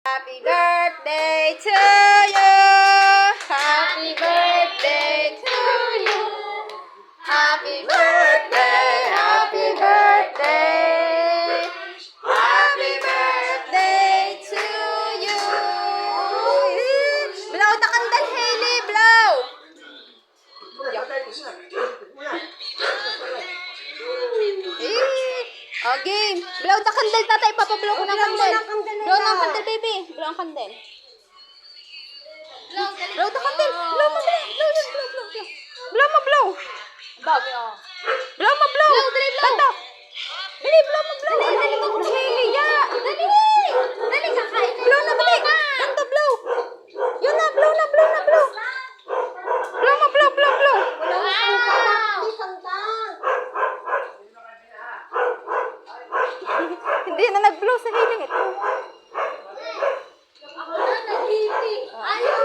Happy birthday to you. Happy birthday to you. Happy birthday, happy birthday. Happy birthday to you. Blow the candle, Hailey, blow. Oh, game. Blow the candle, tatay. Papablow ko ng candle. Blow ng candle, baby. Blow ang candle. Blow the candle. Blow mo, blow. Blow mo, blow. Blow mo, blow. Kanta. Dali, blow mo, blow. Dali mo, Hailey. Dali. Dali, kakain. Blow na, dali. Kanta, blow. Yun na, blow na, blow na, blow. Blow mo, blow. Hindi na nag-blow sa hiling ito. Ako na, nag-hiling. Ayaw